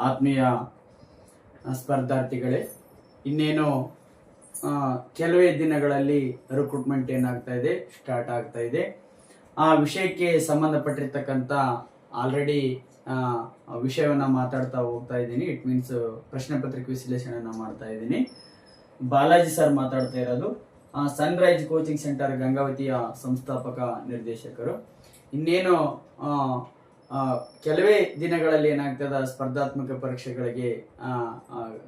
ಆತ್ಮೀಯ ಸ್ಪರ್ಧಾರ್ಥಿಗಳೇ, ಇನ್ನೇನು ಕೆಲವೇ ದಿನಗಳಲ್ಲಿ ರಿಕ್ರೂಟ್ಮೆಂಟ್ ಏನಾಗ್ತಾ ಇದೆ, ಸ್ಟಾರ್ಟ್ ಆಗ್ತಾ ಇದೆ. ಆ ವಿಷಯಕ್ಕೆ ಸಂಬಂಧಪಟ್ಟಿರ್ತಕ್ಕಂಥ ಆಲ್ರೆಡಿ ವಿಷಯವನ್ನ ಮಾತಾಡ್ತಾ ಹೋಗ್ತಾ ಇದ್ದೀನಿ. ಇಟ್ ಮೀನ್ಸ್ ಪ್ರಶ್ನೆ ಪತ್ರಿಕೆ ವಿಶ್ಲೇಷಣೆಯನ್ನ ಮಾಡ್ತಾ ಇದ್ದೀನಿ. ಬಾಲಾಜಿ ಸರ್ ಮಾತಾಡ್ತಾ ಇರೋದು, ಸನ್ರೈಸ್ ಕೋಚಿಂಗ್ ಸೆಂಟರ್ ಗಂಗಾವತಿಯ ಸಂಸ್ಥಾಪಕ ನಿರ್ದೇಶಕರು. ಇನ್ನೇನು ಕೆಲವೇ ದಿನಗಳಲ್ಲಿ ಏನಾಗ್ತದ, ಸ್ಪರ್ಧಾತ್ಮಕ ಪರೀಕ್ಷೆಗಳಿಗೆ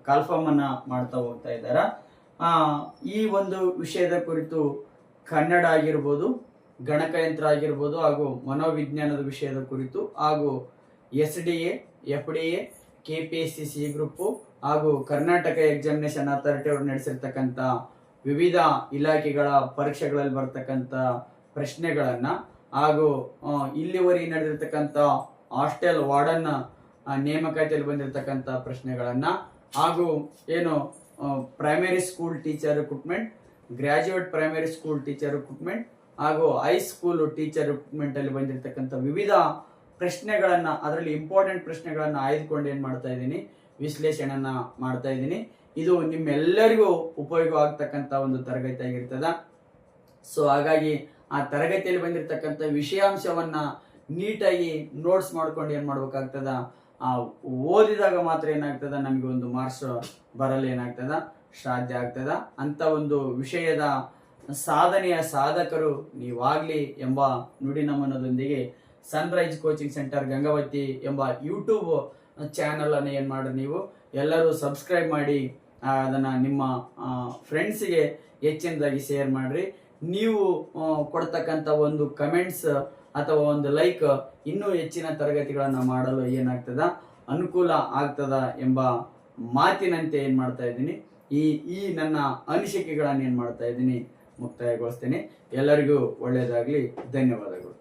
ಕಾಲ್ಫಾರ್ಮ್ ಅನ್ನ ಮಾಡ್ತಾ ಹೋಗ್ತಾ ಇದ್ದಾರ. ಈ ಒಂದು ವಿಷಯದ ಕುರಿತು ಕನ್ನಡ ಆಗಿರ್ಬೋದು, ಗಣಕಯಂತ್ರ ಆಗಿರ್ಬೋದು, ಹಾಗೂ ಮನೋವಿಜ್ಞಾನದ ವಿಷಯದ ಕುರಿತು, ಹಾಗೂ SDA, FDA, KPSC ಗ್ರೂಪ್ ಹಾಗೂ ಕರ್ನಾಟಕ ಎಕ್ಸಾಮಿನೇಷನ್ ಅಥಾರಿಟಿ ಅವರು ನಡೆಸಿರ್ತಕ್ಕಂಥ ವಿವಿಧ ಇಲಾಖೆಗಳ ಪರೀಕ್ಷೆಗಳಲ್ಲಿ ಬರ್ತಕ್ಕಂಥ ಪ್ರಶ್ನೆಗಳನ್ನ, ಹಾಗೂ ಇಲ್ಲಿವರೆಗೆ ನಡೆದಿರ್ತಕ್ಕಂಥ ಹಾಸ್ಟೆಲ್ ವಾರ್ಡನ್ ನೇಮಕಾತಿಯಲ್ಲಿ ಬಂದಿರತಕ್ಕಂಥ ಪ್ರಶ್ನೆಗಳನ್ನ, ಹಾಗೂ ಏನು primary school teacher recruitment, graduate primary school teacher recruitment, ಹಾಗೂ ಹೈಸ್ಕೂಲ್ ಟೀಚರ್ ರಿಕ್ರೂಟ್ಮೆಂಟ್ ಅಲ್ಲಿ ಬಂದಿರತಕ್ಕಂಥ ವಿವಿಧ ಪ್ರಶ್ನೆಗಳನ್ನ, ಅದರಲ್ಲಿ ಇಂಪಾರ್ಟೆಂಟ್ ಪ್ರಶ್ನೆಗಳನ್ನ ಆಯ್ದುಕೊಂಡು ಏನ್ ಮಾಡ್ತಾ ಇದ್ದೀನಿ, ವಿಶ್ಲೇಷಣೆಯನ್ನ ಮಾಡ್ತಾ ಇದ್ದೀನಿ. ಇದು ನಿಮ್ಮೆಲ್ಲರಿಗೂ ಉಪಯೋಗ ಆಗ್ತಕ್ಕಂಥ ಒಂದು ತರಗತಿ ಆಗಿರ್ತದ. ಸೊ ಹಾಗಾಗಿ ಆ ತರಗತಿಯಲ್ಲಿ ಬಂದಿರತಕ್ಕಂಥ ವಿಷಯಾಂಶವನ್ನ ನೀಟಾಗಿ ನೋಟ್ಸ್ ಮಾಡ್ಕೊಂಡು ಏನ್ ಮಾಡ್ಬೇಕಾಗ್ತದ, ಓದಿದಾಗ ಮಾತ್ರ ಏನಾಗ್ತದ, ನಮಗೆ ಒಂದು ಮಾರ್ಕ್ಸ್ ಬರಲು ಏನಾಗ್ತದ, ಸಾಧ್ಯ ಆಗ್ತದ. ಅಂತ ಒಂದು ವಿಷಯದ ಸಾಧನೆಯ ಸಾಧಕರು ನೀವಾಗ್ಲಿ ಎಂಬ ನುಡಿನಮನದೊಂದಿಗೆ ಸನ್ರೈಸ್ ಕೋಚಿಂಗ್ ಸೆಂಟರ್ ಗಂಗಾವತಿ ಎಂಬ ಯೂಟ್ಯೂಬ್ ಚಾನಲ್ ಅನ್ನು ಏನ್ ಮಾಡ್ರಿ, ನೀವು ಎಲ್ಲರೂ ಸಬ್ಸ್ಕ್ರೈಬ್ ಮಾಡಿ ಅದನ್ನ ನಿಮ್ಮ ಫ್ರೆಂಡ್ಸ್ಗೆ ಹೆಚ್ಚಿನದಾಗಿ ಶೇರ್ ಮಾಡ್ರಿ. ನೀವು ಕೊಡ್ತಕ್ಕಂಥ ಒಂದು ಕಮೆಂಟ್ಸ್ ಅಥವಾ ಒಂದು ಲೈಕ್ ಇನ್ನೂ ಹೆಚ್ಚಿನ ತರಗತಿಗಳನ್ನ ಮಾಡಲು ಏನಾಗ್ತದ, ಅನುಕೂಲ ಆಗ್ತದ ಎಂಬ ಮಾತಿನಂತೆ ಏನ್ ಮಾಡ್ತಾ ಇದ್ದೀನಿ, ಈ ನನ್ನ ಅನಿಸಿಕೆಗಳನ್ನ ಏನ್ ಮಾಡ್ತಾ ಇದ್ದೀನಿ, ಮುಕ್ತಾಯಗೊಳಿಸ್ತೇನೆ. ಎಲ್ಲರಿಗೂ ಒಳ್ಳೆಯದಾಗ್ಲಿ. ಧನ್ಯವಾದಗಳು.